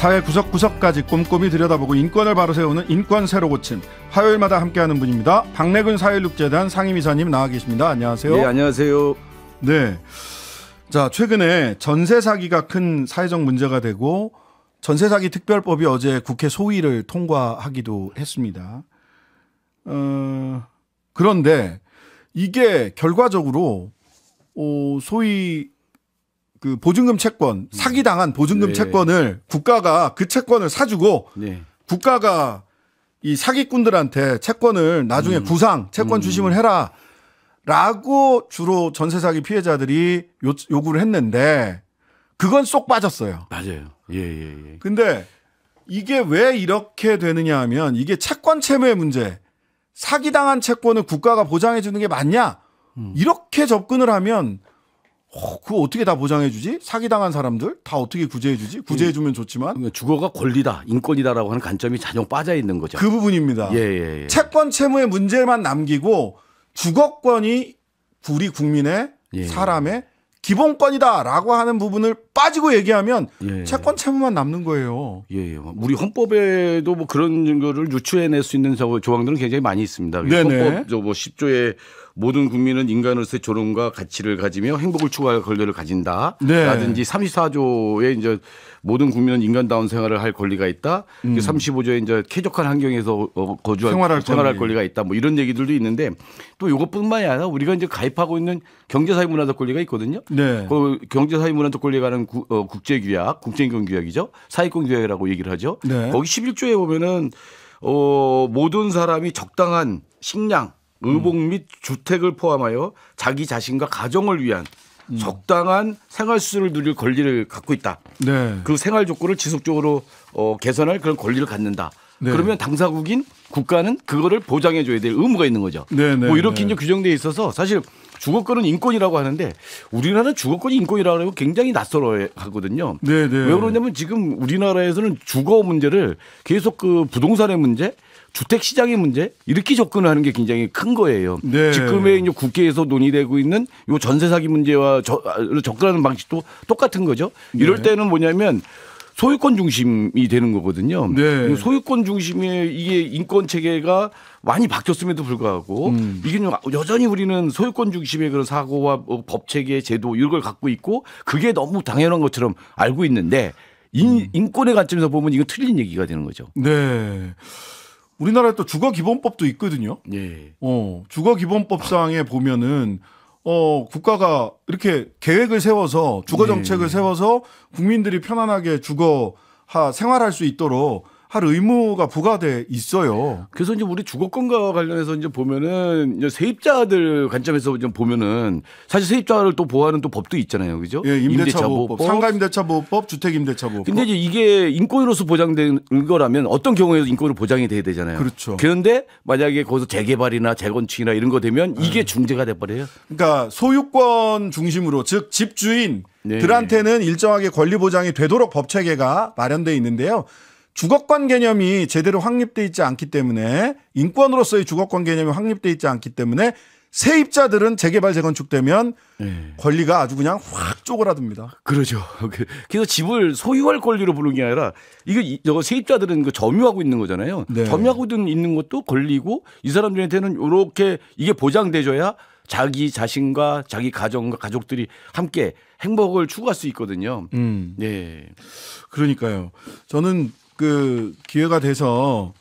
사회 구석구석까지 꼼꼼히 들여다보고 인권을 바로 세우는 인권 새로 고침, 화요일마다 함께하는 분입니다. 박래근 사회육재단 상임이사님 나와 계십니다. 안녕하세요. 네, 안녕하세요. 네, 자, 최근에 전세 사기가 큰 사회적 문제가 되고 전세 사기 특별법이 어제 국회 소위를 통과하기도 했습니다. 그런데 이게 결과적으로 소위 그 보증금 채권, 사기당한 보증금 네. 채권을 국가가 그 채권을 사주고 네. 국가가 이 사기꾼들한테 채권을 나중에 구상, 채권 주심을 해라 라고 주로 전세 사기 피해자들이 요구를 했는데 그건 쏙 빠졌어요. 맞아요. 예. 근데 이게 왜 이렇게 되느냐 하면 이게 채권 채무의 문제, 사기당한 채권을 국가가 보장해 주는 게 맞냐? 이렇게 접근을 하면 그거 어떻게 다 보장해주지? 사기당한 사람들 다 어떻게 구제해주지? 구제해주면 좋지만 그러니까 주거가 권리다, 인권이다라고 하는 관점이 전혀 빠져 있는 거죠. 그 부분입니다. 예. 채권 채무의 문제만 남기고 주거권이 우리 국민의 사람의 기본권이다라고 하는 부분을 빠지고 얘기하면 채권 채무만 남는 거예요. 예. 우리 헌법에도 뭐 그런 거를 유추해낼 수 있는 조항들은 굉장히 많이 있습니다. 네네. 헌법 10조에 모든 국민은 인간으로서의 존엄과 가치를 가지며 행복을 추구할 권리를 가진다. 네. 라든지 34조에 이제 모든 국민은 인간다운 생활을 할 권리가 있다. 35조에 이제 쾌적한 환경에서 거주할 생활할 권리가 있다. 뭐 이런 얘기들도 있는데 또 이것뿐만이 아니라 우리가 이제 가입하고 있는 경제사회문화적 권리가 있거든요. 네. 그 경제사회문화적 권리에 관한 국제규약, 국제인권규약이죠. 사회권규약이라고 얘기를 하죠. 네. 거기 11조에 보면은 모든 사람이 적당한 식량, 의복 및 주택을 포함하여 자기 자신과 가정을 위한 적당한 생활 수준을 누릴 권리를 갖고 있다. 네. 그 생활 조건을 지속적으로 개선할 그런 권리를 갖는다. 네. 그러면 당사국인 국가는 그거를 보장해 줘야 될 의무가 있는 거죠. 네. 뭐 이렇게 이제 규정되어 있어서 사실 주거권은 인권이라고 하는데 우리나라는 주거권이 인권이라고 하고 굉장히 낯설어 하거든요. 네. 왜 그러냐면 지금 우리나라에서는 주거 문제를 계속 그 부동산의 문제, 주택 시장의 문제 이렇게 접근하는 게 굉장히 큰 거예요. 네. 지금의 이제 국회에서 논의되고 있는 요 전세 사기 문제와 접근하는 방식도 똑같은 거죠. 이럴 때는 뭐냐면 소유권 중심이 되는 거거든요. 네. 소유권 중심의 이게 인권 체계가 많이 바뀌었음에도 불구하고 이게 여전히 우리는 소유권 중심의 그런 사고와 법 체계, 제도 이런 걸 갖고 있고 그게 너무 당연한 것처럼 알고 있는데 인권의 관점에서 보면 이거 틀린 얘기가 되는 거죠. 네. 우리나라에 또 주거기본법도 있거든요. 예. 주거기본법상에 보면은 국가가 이렇게 계획을 세워서 주거 정책을 세워서 국민들이 편안하게 생활할 수 있도록 할 의무가 부과돼 있어요. 그래서 이제 우리 주거권과 관련해서 이제 보면은 이제 세입자들 관점에서 좀 보면은 사실 세입자를 또 보호하는 또 법도 있잖아요, 그죠? 예, 임대차보호법, 상가임대차보호법, 주택임대차보호법. 근데 이제 이게 인권으로서 보장된 거라면 어떤 경우에도 인권으로 보장이 돼야 되잖아요. 그렇죠. 그런데 만약에 거기서 재개발이나 재건축이나 이런 거 되면 이게 중재가 돼버려요. 그러니까 소유권 중심으로 즉 집주인들한테는 일정하게 권리 보장이 되도록 법 체계가 마련돼 있는데요. 주거권 개념이 제대로 확립돼 있지 않기 때문에 인권으로서의 주거권 개념이 확립돼 있지 않기 때문에 세입자들은 재개발 재건축되면 권리가 아주 그냥 확 쪼그라듭니다. 그러죠. 그래서 집을 소유할 권리로 부르는 게 아니라 이거 세입자들은 그 점유하고 있는 거잖아요. 네. 점유하고 있는 것도 권리고 이 사람들한테는 이렇게 이게 보장돼줘야 자기 자신과 자기 가정과 가족들이 함께 행복을 추구할 수 있거든요. 네. 그러니까요. 저는 그 기회가 돼서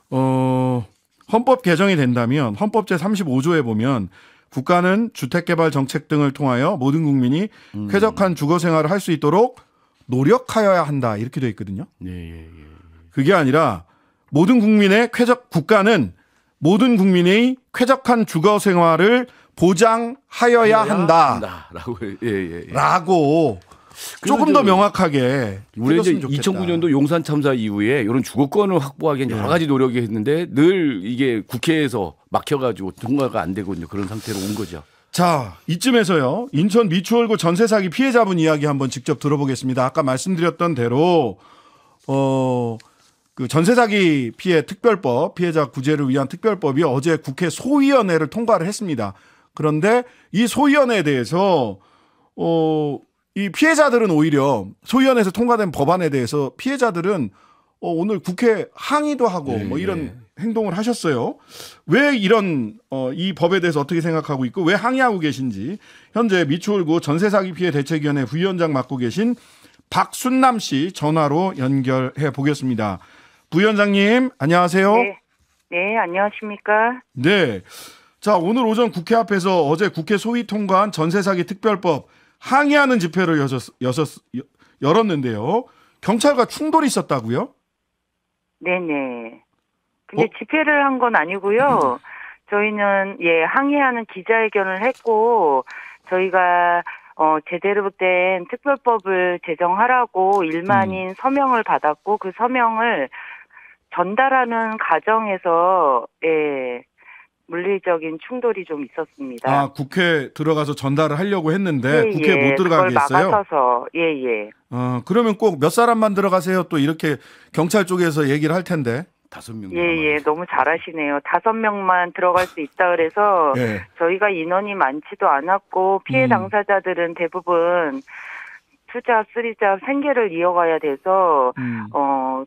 헌법 개정이 된다면 헌법 제35조에 보면 국가는 주택개발 정책 등을 통하여 모든 국민이 쾌적한 주거 생활을 할 수 있도록 노력하여야 한다 이렇게 돼 있거든요. 그게 아니라 국가는 모든 국민의 쾌적한 주거 생활을 보장하여야 한다라고 조금 더 명확하게 우리 이제 2009년도 용산 참사 이후에 이런 주거권을 확보하기 여러 가지 노력이 했는데 늘 이게 국회에서 막혀가지고 통과가 안 되고 그런 상태로 온 거죠. 자, 이쯤에서요. 인천 미추홀구 전세 사기 피해자분 이야기 한번 직접 들어보겠습니다. 아까 말씀드렸던 대로 그 전세 사기 피해 특별법, 피해자 구제를 위한 특별법이 어제 국회 소위원회를 통과를 했습니다. 그런데 이 소위원회에 대해서 이 피해자들은 오히려 소위원회에서 통과된 법안에 대해서 피해자들은 오늘 국회 항의도 하고 뭐 이런 행동을 하셨어요. 왜 이런 이 법에 대해서 어떻게 생각하고 있고 왜 항의하고 계신지 현재 미추홀구 전세사기 피해 대책위원회 부위원장 맡고 계신 박순남 씨 전화로 연결해 보겠습니다. 부위원장님 안녕하세요. 네, 안녕하십니까? 네. 자, 오늘 오전 국회 앞에서 어제 국회 소위 통과한 전세사기 특별법 항의하는 집회를 열었는데요. 경찰과 충돌이 있었다고요? 네네. 근데 집회를 한 건 아니고요. 저희는 항의하는 기자회견을 했고 저희가 제대로 된 특별법을 제정하라고 1만인 서명을 받았고 그 서명을 전달하는 과정에서 물리적인 충돌이 좀 있었습니다. 아, 국회 들어가서 전달을 하려고 했는데 국회에 못 들어가게 그걸 했어요? 막아서서 그러면 꼭 몇 사람만 들어가세요? 또 이렇게 경찰 쪽에서 얘기를 할 텐데. 5명. 너무 잘하시네요. 5명만 들어갈 수 있다 그래서 저희가 인원이 많지도 않았고 피해 당사자들은 대부분 투잡, 쓰리잡 생계를 이어가야 돼서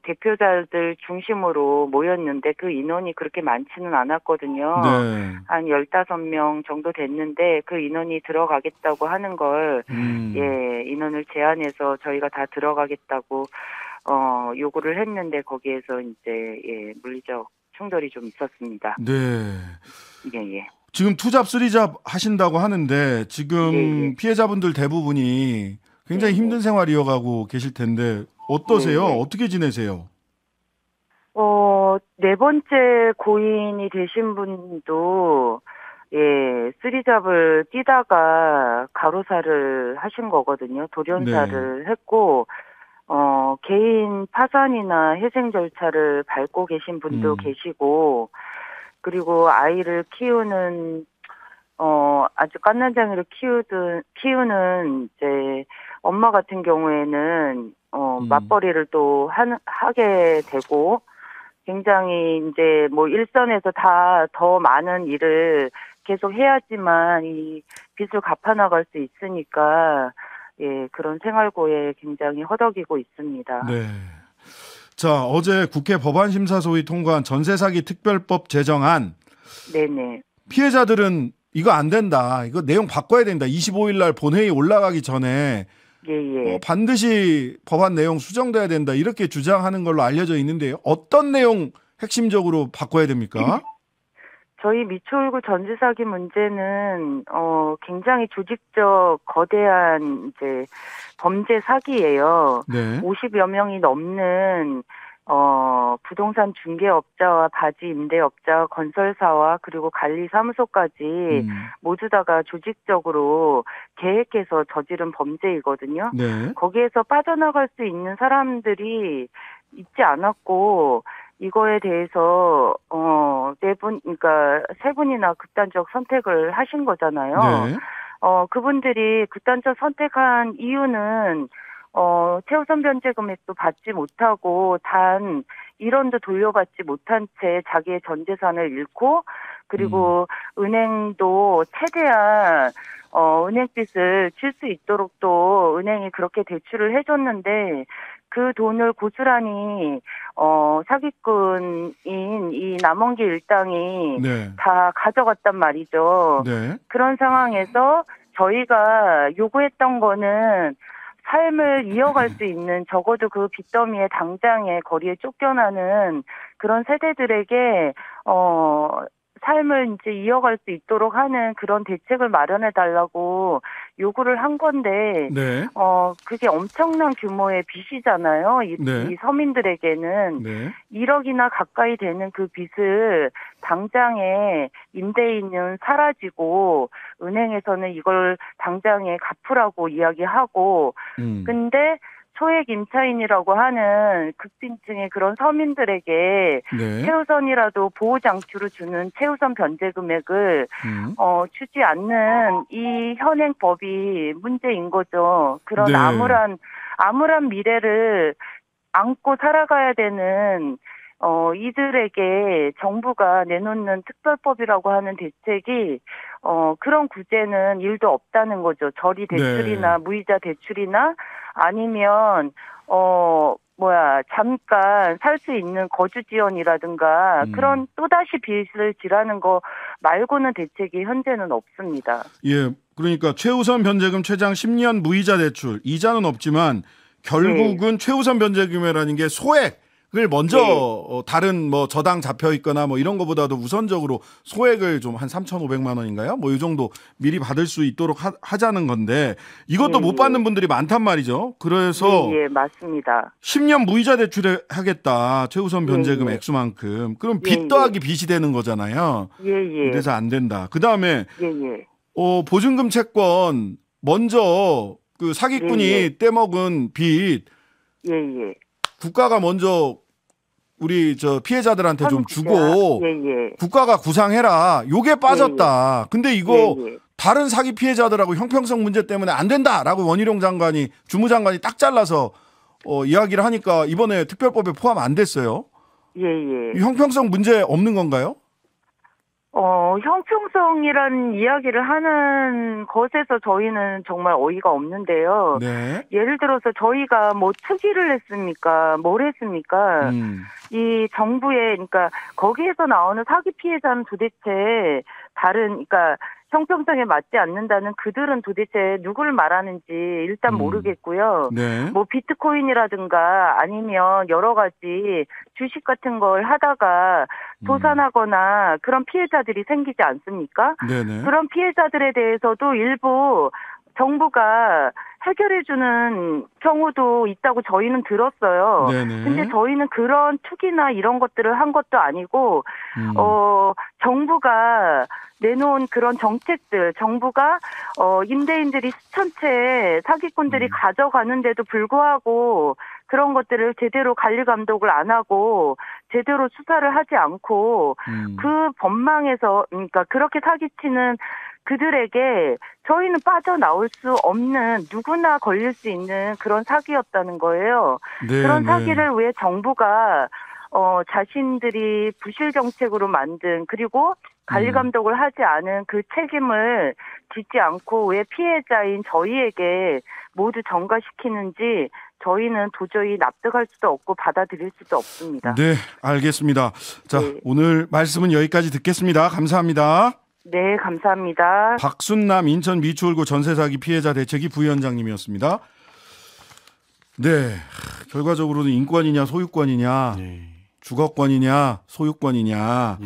대표자들 중심으로 모였는데 그 인원이 그렇게 많지는 않았거든요. 네. 한 15명 정도 됐는데 그 인원이 들어가겠다고 하는 걸 인원을 제한해서 저희가 다 들어가겠다고 요구를 했는데 거기에서 이제 물리적 충돌이 좀 있었습니다. 네. 예. 지금 투잡, 쓰리잡 하신다고 하는데 지금 피해자분들 대부분이 굉장히 힘든 생활 이어가고 계실 텐데 어떠세요? 어떻게 지내세요? 네 번째 고인이 되신 분도 쓰리잡을 뛰다가 가로사를 하신 거거든요. 돌연사를 했고 개인 파산이나 희생 절차를 밟고 계신 분도 계시고 그리고 아이를 키우는 아주 갓난장이를 키우는 이제 엄마 같은 경우에는 맞벌이를 또 하게 되고 굉장히 이제 뭐 일선에서 다 더 많은 일을 계속 해야지만 이 빚을 갚아 나갈 수 있으니까 그런 생활고에 굉장히 허덕이고 있습니다. 네. 자, 어제 국회 법안심사소위 통과한 전세사기 특별법 제정안. 네네. 피해자들은 이거 안 된다. 이거 내용 바꿔야 된다. 25일 날 본회의 올라가기 전에 반드시 법안 내용 수정돼야 된다. 이렇게 주장하는 걸로 알려져 있는데요. 어떤 내용 핵심적으로 바꿔야 됩니까? 저희 미추홀구 전세사기 문제는 굉장히 조직적 거대한 이제 범죄 사기예요. 50여 명이 넘는 부동산 중개업자와 바지 임대업자, 건설사와 그리고 관리사무소까지 모두 다가 조직적으로 계획해서 저지른 범죄이거든요. 거기에서 빠져나갈 수 있는 사람들이 있지 않았고 이거에 대해서 그러니까 세 분이나 극단적 선택을 하신 거잖아요. 그분들이 극단적 선택한 이유는 최우선 변제 금액도 받지 못하고 단 1원도 돌려받지 못한 채 자기의 전 재산을 잃고 그리고 은행도 최대한 은행빚을 질 수 있도록 또 은행이 그렇게 대출을 해줬는데 그 돈을 고스란히 사기꾼인 이 남원기 일당이 다 가져갔단 말이죠. 그런 상황에서 저희가 요구했던 거는 삶을 이어갈 수 있는 적어도 그 빚더미의 당장에 거리에 쫓겨나는 그런 세대들에게 삶을 이제 이어갈 수 있도록 하는 그런 대책을 마련해 달라고 요구를 한 건데 그게 엄청난 규모의 빚이잖아요. 이 서민들에게는 1억이나 가까이 되는 그 빚을 당장에 임대인은 사라지고 은행에서는 이걸 당장에 갚으라고 이야기하고 근데 소액 임차인이라고 하는 극빈층의 그런 서민들에게 최우선이라도 보호장치로 주는 최우선 변제 금액을 주지 않는 이 현행법이 문제인 거죠. 그런 암울한 미래를 안고 살아가야 되는 이들에게 정부가 내놓는 특별법이라고 하는 대책이 그런 구제는 일도 없다는 거죠. 저리 대출이나 네. 무이자 대출이나 아니면 잠깐 살 수 있는 거주 지원이라든가 그런 또다시 빚을 지라는 거 말고는 대책이 현재는 없습니다. 예, 그러니까 최우선 변제금 최장 10년 무이자 대출, 이자는 없지만 결국은 네. 최우선 변제금이라는 게 소액을 먼저 네. 다른 뭐 저당 잡혀 있거나 뭐 이런 거보다도 우선적으로 소액을 좀 한 3,500만 원인가요? 뭐 이 정도 미리 받을 수 있도록 하자는 건데 이것도 못 받는 분들이 많단 말이죠. 그래서 예, 맞습니다. 10년 무이자 대출을 하겠다. 최우선 변제금 액수만큼. 그럼 빚 더하기 빚이 되는 거잖아요. 그래서 안 된다. 그다음에 보증금 채권 먼저 그 사기꾼이 떼먹은 빚 국가가 먼저 우리 저 피해자들한테 좀 주고 국가가 구상해라. 요게 빠졌다. 근데 이거 다른 사기 피해자들하고 형평성 문제 때문에 안 된다라고 원희룡 장관이 주무장관이 딱 잘라서 이야기를 하니까 이번에 특별법에 포함 안 됐어요. 형평성 문제 없는 건가요? 형평성이라는 이야기를 하는 것에서 저희는 정말 어이가 없는데요. 네. 예를 들어서 저희가 뭐 투기를 했습니까? 뭘 했습니까? 이 정부의, 그러니까 거기에서 나오는 사기 피해자는 도대체 그러니까 형평성에 맞지 않는다는 그들은 도대체 누구를 말하는지 일단 모르겠고요. 네. 뭐 비트코인이라든가 아니면 여러 가지 주식 같은 걸 하다가 도산하거나 그런 피해자들이 생기지 않습니까? 네네. 그런 피해자들에 대해서도 일부 정부가 해결해주는 경우도 있다고 저희는 들었어요. 네네. 근데 저희는 그런 투기나 이런 것들을 한 것도 아니고, 정부가 내놓은 그런 정책들, 정부가, 임대인들이 수천 채 사기꾼들이 가져가는데도 불구하고 그런 것들을 제대로 관리 감독을 안 하고 제대로 수사를 하지 않고 그 법망에서, 그러니까 그렇게 사기치는 그들에게 저희는 빠져나올 수 없는 누구나 걸릴 수 있는 그런 사기였다는 거예요. 네, 그런 사기를 왜 정부가 자신들이 부실 정책으로 만든 그리고 관리 감독을 하지 않은 그 책임을 짓지 않고 왜 피해자인 저희에게 모두 전가시키는지 저희는 도저히 납득할 수도 없고 받아들일 수도 없습니다. 네, 알겠습니다. 자, 오늘 말씀은 여기까지 듣겠습니다. 감사합니다. 네, 감사합니다. 박순남 인천 미추홀구 전세사기 피해자 대책위 부위원장님이었습니다. 네, 결과적으로는 인권이냐 소유권이냐 주거권이냐 소유권이냐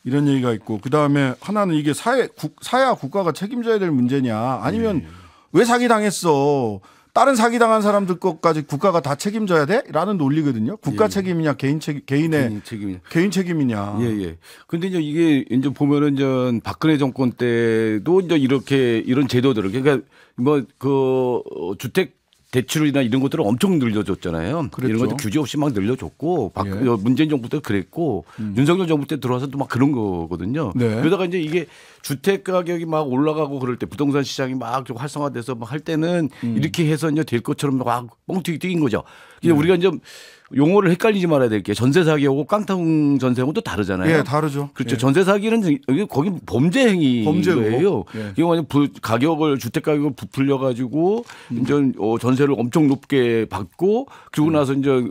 이런 얘기가 있고 그다음에 하나는 이게 사야 국가가 책임져야 될 문제냐 아니면 왜 사기당했어 다른 사기당한 사람들 것까지 국가가 다 책임져야 돼? 라는 논리거든요. 국가 책임이냐 개인의 책임이냐. 개인 책임이냐. 예. 근데 이제 이게 이제 보면은 이제 박근혜 정권 때도 이제 이런 제도들을 그러니까 뭐 그 주택 대출이나 이런 것들을 엄청 늘려줬잖아요. 그랬죠. 이런 것도 규제 없이 막 늘려줬고 문재인 정부 때 그랬고 윤석열 정부 때 들어와서 또 막 그런 거거든요. 네. 그러다가 이제 이게 주택 가격이 막 올라가고 그럴 때 부동산 시장이 막 좀 활성화돼서 막 할 때는 이렇게 해서 이제 될 것처럼 막 뻥튀기 뛰긴 거죠. 우리가 이제 용어를 헷갈리지 말아야 될 게 전세 사기하고 깡통 전세하고 또 다르잖아요. 예, 다르죠. 그렇죠. 전세 사기는 거기 범죄 행위예요. 이게 만약 가격을 주택 가격을 부풀려 가지고 이제 전세를 엄청 높게 받고 그러고 나서 이제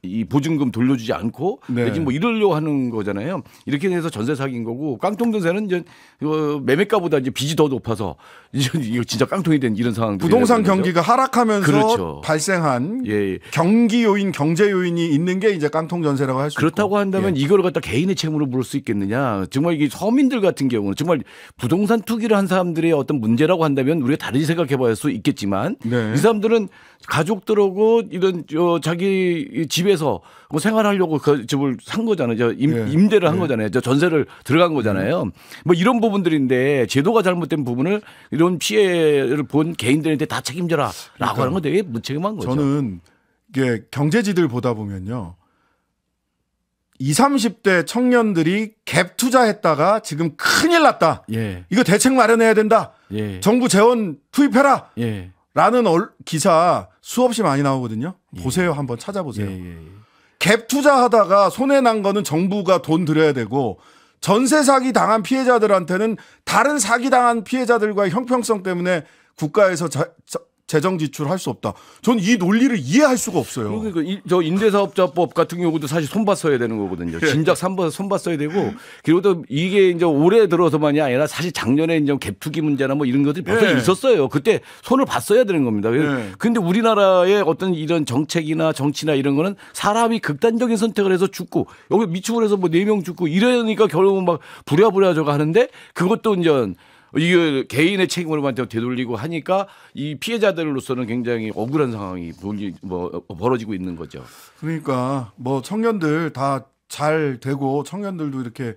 이 보증금 돌려주지 않고 내지 뭐 이러려고 하는 거잖아요. 이렇게 해서 전세 사기인 거고 깡통 전세는 이제 매매가보다 이제 빚이 더 높아서 이거 진짜 깡통이 된 이런 상황. 부동산 경기가 하락하면서 그렇죠. 발생한 경기 요인, 경제 요인이 있는 게 이제 깡통 전세라고 할 수 있고. 그렇다고 한다면 이걸 갖다 개인의 책임으로 물을 수 있겠느냐. 정말 이게 서민들 같은 경우는 정말 부동산 투기를 한 사람들의 어떤 문제라고 한다면 우리가 다르게 생각해 봐야 수 있겠지만 이 사람들은 가족들하고 이런 자기 집에서 뭐 생활하려고 그 집을 산 거잖아요. 임대를 한 거잖아요. 전세를 들어간 거잖아요. 뭐 이런 부분들인데 제도가 잘못된 부분을 이런 피해를 본 개인들한테 다 책임져라라고 하는 건 되게 무책임한 거죠. 저는 이게 경제지들 보다 보면요. 20, 30대 청년들이 갭 투자했다가 지금 큰일 났다. 이거 대책 마련해야 된다. 정부 재원 투입해라. 라는 기사 수없이 많이 나오거든요. 보세요. 한번 찾아보세요. 갭 투자하다가 손해 난 거는 정부가 돈 들여야 되고 전세 사기 당한 피해자들한테는 다른 사기 당한 피해자들과의 형평성 때문에 국가에서 재정 지출할 수 없다. 전 이 논리를 이해할 수가 없어요. 그러니까 저 임대사업자법 같은 경우도 사실 손봤어야 되는 거거든요. 진작 손봤어야 되고 그리고 또 이게 이제 올해 들어서만이 아니라 사실 작년에 이제 갭투기 문제나 뭐 이런 것들이 벌써 있었어요. 그때 손을 봤어야 되는 겁니다. 그런데 우리나라의 어떤 이런 정책이나 정치나 이런 거는 사람이 극단적인 선택을 해서 죽고 여기 미축을 해서 뭐 4명 죽고 이러니까 결국은 막 부랴부랴 저거 하는데 그것도 이제 이게 개인의 책임으로만 되돌리고 하니까 이 피해자들로서는 굉장히 억울한 상황이 벌어지고 있는 거죠. 그러니까 뭐 청년들 다 잘 되고 청년들도 이렇게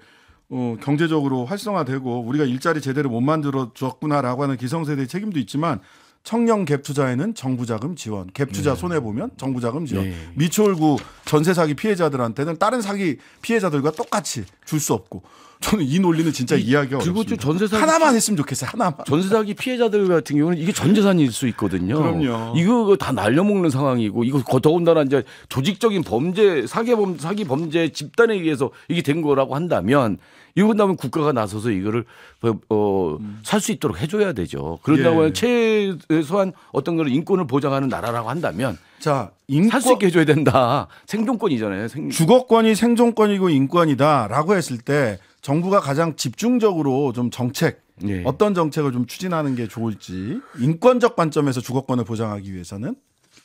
경제적으로 활성화되고 우리가 일자리 제대로 못 만들어 줬구나라고 하는 기성세대의 책임도 있지만 청년 갭 투자에는 정부 자금 지원, 갭 투자 손해 보면 정부 자금 지원, 미추홀구 전세 사기 피해자들한테는 다른 사기 피해자들과 똑같이 줄 수 없고. 저는 이 논리는 진짜 이해하기 어렵습니다. 그리고 전세사기 하나만 했으면 좋겠어요. 하나만. 전세사기 피해자들 같은 경우는 이게 전 재산일 수 있거든요. 그럼요. 이거 다 날려먹는 상황이고 이거 더군다나 이제 조직적인 범죄, 사기 범죄 집단에 의해서 이게 된 거라고 한다면 이런다면 국가가 나서서 이거를 살 수 있도록 해줘야 되죠. 그런다고 최소한 어떤 걸 인권을 보장하는 나라라고 한다면 자, 살 수 있게 해줘야 된다. 생존권이잖아요. 주거권이 생존권이고 인권이다라고 했을 때 정부가 가장 집중적으로 좀 정책 어떤 정책을 좀 추진하는 게 좋을지 인권적 관점에서 주거권을 보장하기 위해서는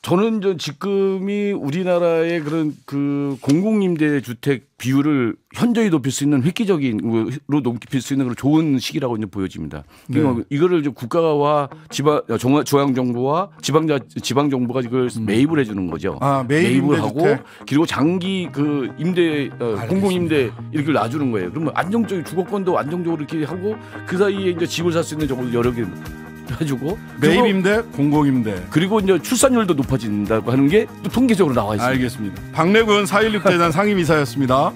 저는 지금이 우리나라의 그런 그 공공임대 주택 비율을 현저히 높일 수 있는 획기적인로 높일 수 있는 그런 좋은 시기라고 이제 보여집니다. 그러니까 이거를 이제 국가와 중앙 정부와 지방 정부가 이걸 매입을 해주는 거죠. 매입을 하고 그리고 장기 그 임대 공공임대 이렇게 놔주는 거예요. 그러면 안정적인 주거권도 안정적으로 이렇게 하고 그 사이에 이제 집을 살 수 있는 정도 여러 개 해주고 매입임대, 공공임대 그리고 이제 출산율도 높아진다고 하는 게 또 통계적으로 나와 있습니다. 알겠습니다. 박래군 4.16 대단 상임이사였습니다.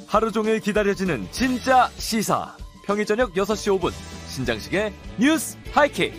하루 종일 기다려지는 진짜 시사. 평일 저녁 6시 5분 신장식의 뉴스 하이킥.